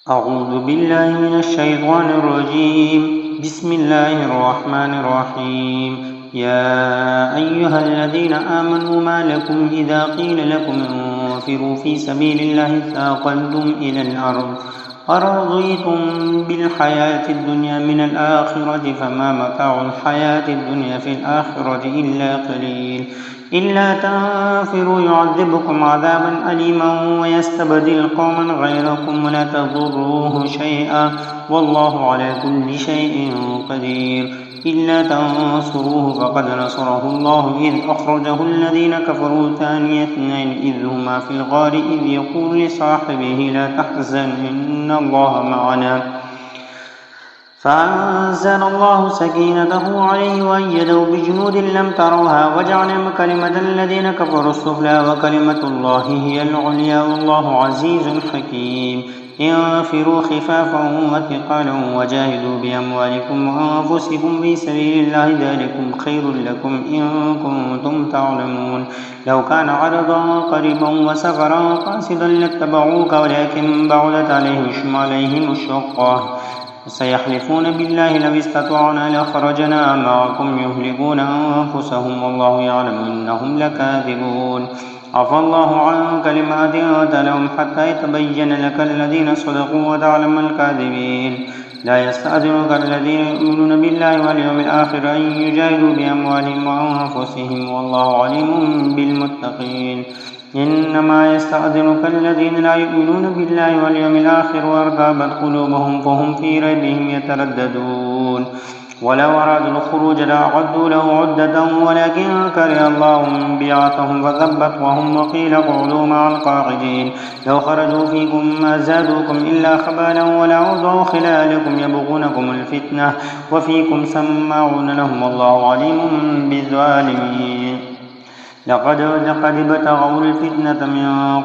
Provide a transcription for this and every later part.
أعوذ بالله من الشيطان الرجيم. بسم الله الرحمن الرحيم. يا أيها الذين آمنوا ما لكم إذا قيل لكم انفروا في سبيل الله ثاقلتم إلى الأرض أرضيتم بالحياة الدنيا من الآخرة فما متاع الحياة الدنيا في الآخرة إلا قليل. إلا تنفروا يعذبكم عذابا أليما ويستبدل قوما غيركم ولا تضروه شيئا والله على كل شيء قدير. إلا تنصروه فقد نصره الله إذ أخرجه الذين كفروا ثاني اثنين إذ هما في الغار إذ يقول لصاحبه لا تحزن إن الله معنا فأنزل الله سكينته عليه وأيده بجنود لم تروها وجعل كلمة الذين كفروا السفلى وكلمة الله هي العليا والله عزيز حكيم. انفروا خفافا وثقالا وجاهدوا بأموالكم وأنفسكم في سبيل الله ذلكم خير لكم إن كنتم تعلمون. لو كان عرضا قريبا وسفرا قاصدا لاتبعوك ولكن بعدت عليهم الشقة سيحلفون بالله لو استطعنا لخرجنا معكم يهلكون أنفسهم والله يعلم إنهم لكاذبون. عفى الله عنك لما أذنت لهم حتى يتبين لك الذين صدقوا وتعلم الكاذبين. لا يستأذنك الذين يؤمنون بالله واليوم الآخر أن يجاهدوا بأموالهم وأنفسهم والله عليم بالمتقين. إنما يستأذنك الذين لا يؤمنون بالله واليوم الآخر وارتابت قلوبهم فهم في ريبهم يترددون. ولو أرادوا الخروج لأعدوا له عدة ولكن كره الله بعثهم فثبتهم وقيل اقعدوا مع القاعدين. لو خرجوا فيكم ما زادوكم إلا خبالا ولعوضوا خلالكم يبغونكم الفتنة وفيكم سماعون لهم والله عليم بالظالمين. لقد ابتغوا الفتنة من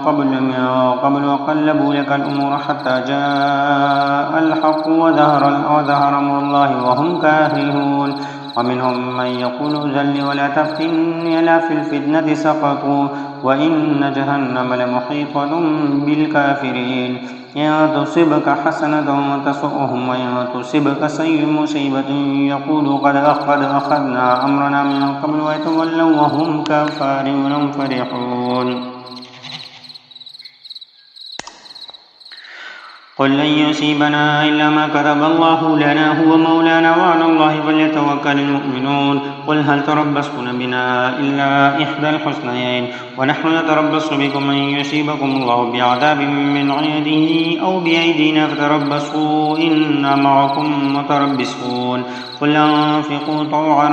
قبل وقلبوا لك الأمور حتى جاء الحق وظهر أمر الله وهم كارهون. ومنهم من يقول ذل ولا تفتني لا في الفتنة سقطوا وإن جهنم لمحيطة بالكافرين. إن تصبك حسنة تسؤهم وإن تصبك مصيبة يقولوا قد أخذنا أمرنا من قبل ويتولوا وهم كفارون فرحون. قل لن يصيبنا إلا ما كتب الله لنا هو مولانا وعلى الله فليتوكل المؤمنون. قل هل تربصون بنا إلا إحدى الحسنيين ونحن نتربص بكم أن يصيبكم الله بعذاب من عنده أو بأيدينا فتربصوا إنا معكم متربصون. قل أنفقوا طوعا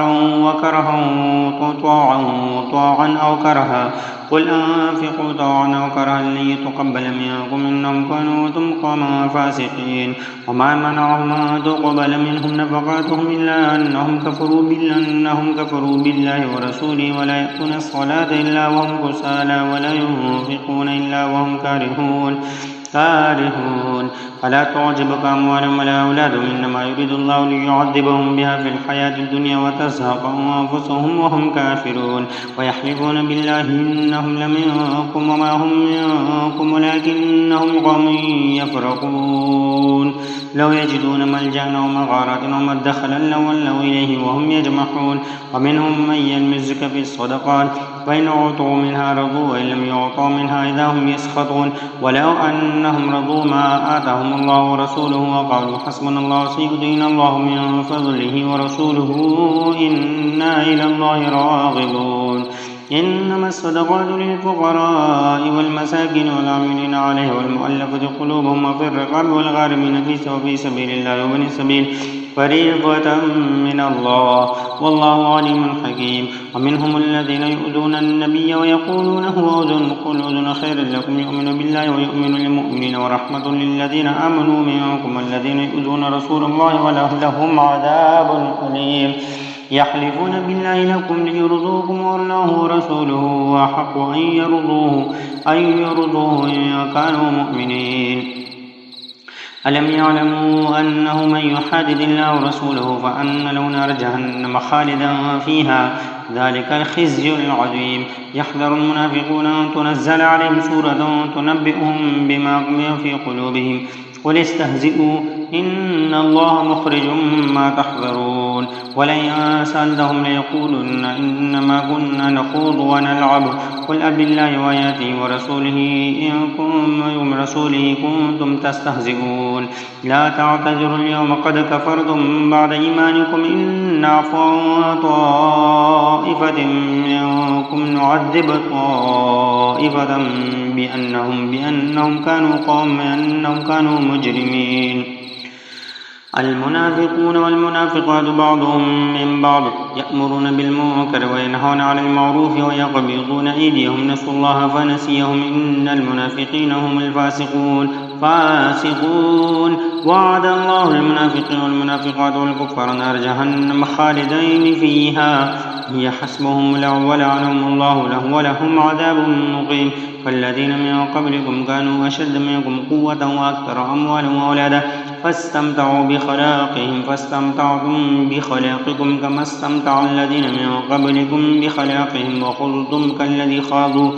أو كرها قل أنفقوا طوعا أو كرها لن يتقبل منكم إنهم كانوا قوما فاسقين. وما منعهم أن تقبل منهم نفقاتهم إلا أنهم كفروا بالله ورسوله ولا يأتون الصلاة إلا وهم كسالى ولا ينفقون إلا وهم كارهون. فلا تعجبك أموالهم ولا أولادهم إنما يريد الله ليعذبهم بها في الحياة الدنيا وتزهق أنفسهم وهم كافرون. ويحلفون بالله إنهم لمنكم وما هم منكم ولكنهم قوم يفرقون. لو يجدون ملجأ أو مغارات أو مدخلا لولوا إليه وهم يجمحون. ومنهم من يلمزك في الصدقات فإن أعطوا منها رضوا وإن لم يعطوا منها إذا هم يسخطون. ولو أنهم رضوا ما آتاهم الله ورسوله وقالوا حسبنا الله سيؤتينا الله من فضله ورسوله إنا إلى الله راغبون. إنما الصدقات للفقراء والمساكين والعاملين عليه والمؤلفة قلوبهم وفي الرقاب والغارمين في سبيل الله وابن السبيل فريضة من الله والله عليم حكيم. ومنهم الذين يؤذون النبي ويقولون هو أذن قل أذن خير لكم يؤمن بالله ويؤمن للمؤمنين ورحمة للذين آمنوا منكم والذين يؤذون رسول الله ولهم عذاب أليم. يحلفون بالله لكم ليرضوكم والله ورسوله أحق أن يرضوه إن كانوا مؤمنين. ألم يعلموا أنه من يحادد الله ورسوله فأن له نار جهنم خالدا فيها ذلك الخزي العظيم. يحذر المنافقون أن تنزل عليهم سورة تنبئهم بما في قلوبهم قل استهزئوا إن الله مخرج ما تحذرون. ولئن سألتهم ليقولن إنما كنا نخوض ونلعب قل أبالله وآياته ورسوله كنتم تستهزئون. لا تعتذروا اليوم قد كفرتم بعد إيمانكم إن نعفو عن طائفة منكم نعذب طائفة بأنهم كانوا مجرمين. المنافقون والمنافقات بعضهم من بعض يأمرون بالمنكر وينهون عن المعروف ويقبضون أيديهم نسوا الله فنسيهم إن المنافقين هم الفاسقون. وعد الله المنافقين والمنافقات والكفار نار جهنم خالدين فيها هي حسبهم ولعنهم الله ولهم عذاب مقيم. والذين من قبلكم كانوا أشد منكم قوة وأكثر أموالا وأولادا فاستمتعوا بخلاقهم فاستمتعتم بخلاقكم كما استمتع الذين من قبلكم بخلاقهم وخضتم كالذي خاضوا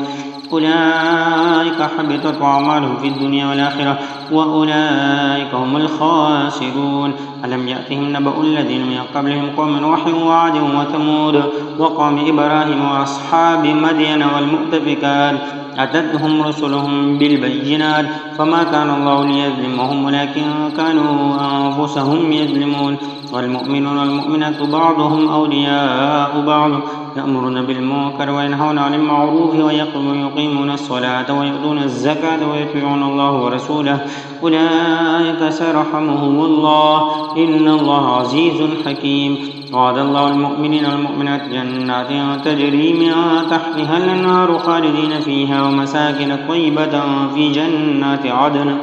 أولئك حبطت أعمالهم في الدنيا والآخرة وأولئك هم الخاسرون. ألم يأتهم نبأ الذين من قبلهم قوم نوح وعاد وثمود وقوم إبراهيم وأصحاب مدين والمؤتفكات أتتهم رسلهم بالبينات فما كان الله ليظلمهم ولكن كانوا أنفسهم يظلمون. والمؤمنون والمؤمنات بعضهم أولياء بعض يأمرون بالمنكر وينهون عن المعروف ويقيمون الصلاة ويؤتون الزكاة ويطيعون الله ورسوله أولئك سيرحمهم الله إن الله عزيز حكيم. وعد الله المؤمنين والمؤمنات جنات تجري من تحتها الأنهار خالدين فيها ومساكن طيبة في جنات عدن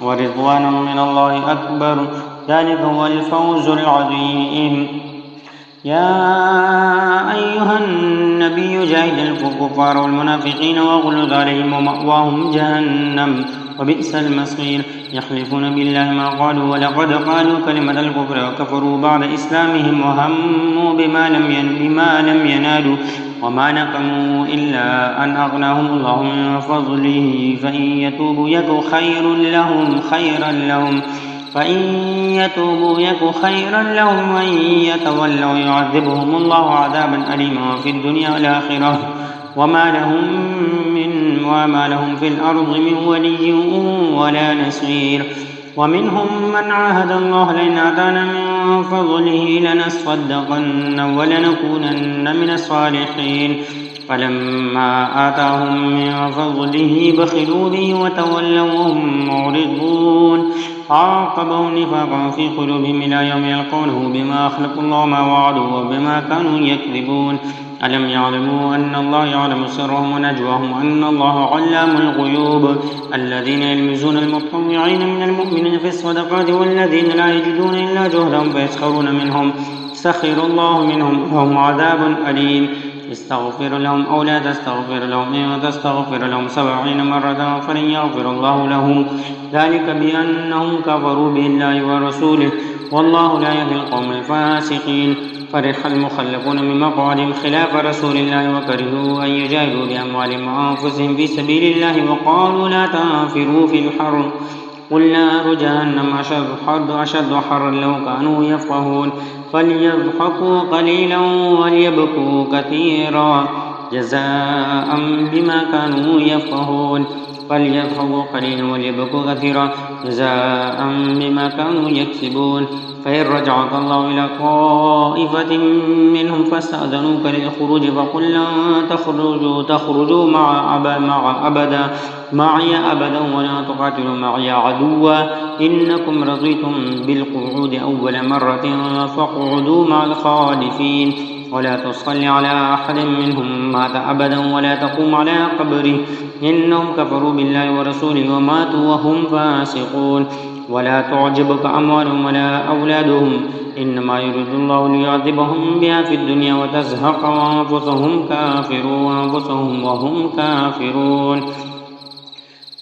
ورضوان من الله أكبر ذلك هو الفوز العظيم. يا أيها النبي جاهد الكفار والمنافقين واغلظ عليهم ومأواهم جهنم وبئس المصير. يحلفون بالله ما قالوا ولقد قالوا كلمة الكفر وكفروا بعد إسلامهم وهموا بما لم ينالوا وما نقموا إلا أن أغناهم الله من فضله فإن يتوبوا يك خيرا لهم وإن يتولوا يعذبهم الله عذابا أليما في الدنيا والآخرة وما لهم في الأرض من ولي ولا نصير. ومنهم من عاهد الله لئن آتانا من فضله لنصدقن ولنكونن من الصالحين فلما آتاهم من فضله بخلوا به وتولوا وهم معرضون. عاقبهم نفاقا في قلوبهم إلى يوم يلقونه بما أخلفوا الله ما وعدوا وبما كانوا يكذبون. ألم يعلموا أن الله يعلم سرهم ونجواهم وأن الله علام الغيوب. الذين يلمزون المطوعين من المؤمنين في الصدقات والذين لا يجدون إلا جهدهم فيسخرون منهم سخر الله منهم وهم عذاب أليم. استغفر لهم أو لا تستغفر لهم إن تستغفر لهم 70 مرة فلن يغفر الله لهم ذلك بأنهم كفروا بالله ورسوله والله لا يهدي القوم الفاسقين. فرح المخلفون من مقعدهم خلاف رسول الله وكرهوا أن يجاهدوا بأموالهم وأنفسهم في سبيل الله وقالوا لا تنفروا في الحر قل نار جهنم أشد حرا لو كانوا يفقهون. فليضحكوا قليلا وليبكوا كثيرا جزاء بما كانوا يفقهون. فليضحكوا قليلا وليبكوا كثيرا جزاء بما كانوا يكسبون. فإن رجعك الله إلى طائفة منهم فاستأذنوك للخروج فقل لن تخرجوا معي أبدا ولا تقاتلوا معي عدوا إنكم رضيتم بالقعود أول مرة فاقعدوا مع الخالفين ولا تصل على أحد منهم مات أبدا ولا تقوم على قبره إنهم كفروا بالله ورسوله وماتوا وهم فاسقون. ولا تعجبك أموالهم ولا أولادهم إنما يريد الله ليعذبهم بها في الدنيا وتزهق أنفسهم وهم كافرون.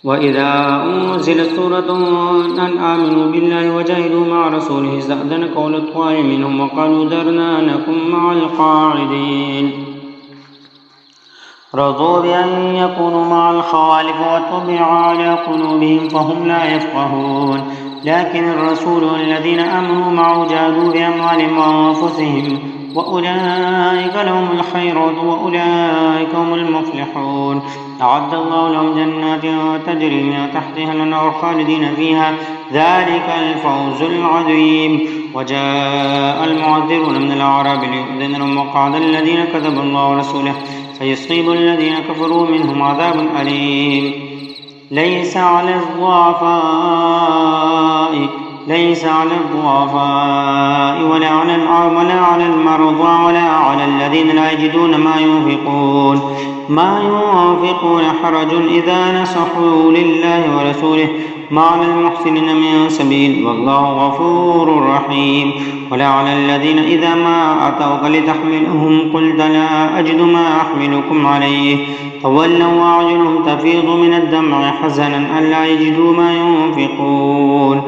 وإذا أنزلت سورة أن آمنوا بالله وجاهدوا مع رسوله استأذنك أولو الطوال منهم وقالوا ذرنا نكن مع القاعدين رضوا بأن يكونوا مع الخوالف وطبع على قلوبهم فهم لا يفقهون لكن الرسول والذين آمنوا معه جاهدوا بأموالهم وأنفسهم وأولئك لهم الخيرات وأولئك هم المفلحون أعد الله لهم جنات تجري من تحتها الأنهار خالدين فيها ذلك الفوز العظيم وجاء المعذرون من الأعراب ليؤذن لهم وقعد الذين كذبوا الله ورسوله فيصيب الذين كفروا منهم عذاب أليم ليس على الضعفاء ولا على المرضى ولا على الذين لا يجدون ما ينفقون حرج إذا نصحوا لله ورسوله ما على المحسنين من سبيل والله غفور رحيم ولا على الذين إذا ما أتوك لتحملهم قلت لا أجد ما أحملكم عليه تولوا وأعينهم تفيض من الدمع حزنا ألا يجدوا ما ينفقون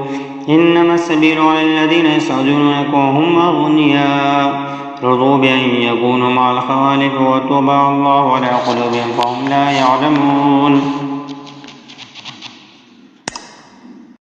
إنما السبيل على الذين يستعجلونك وهم أغنياء رضوا بأن يكونوا مع الخوالف وطبع الله على قلوبهم فهم لا يعلمون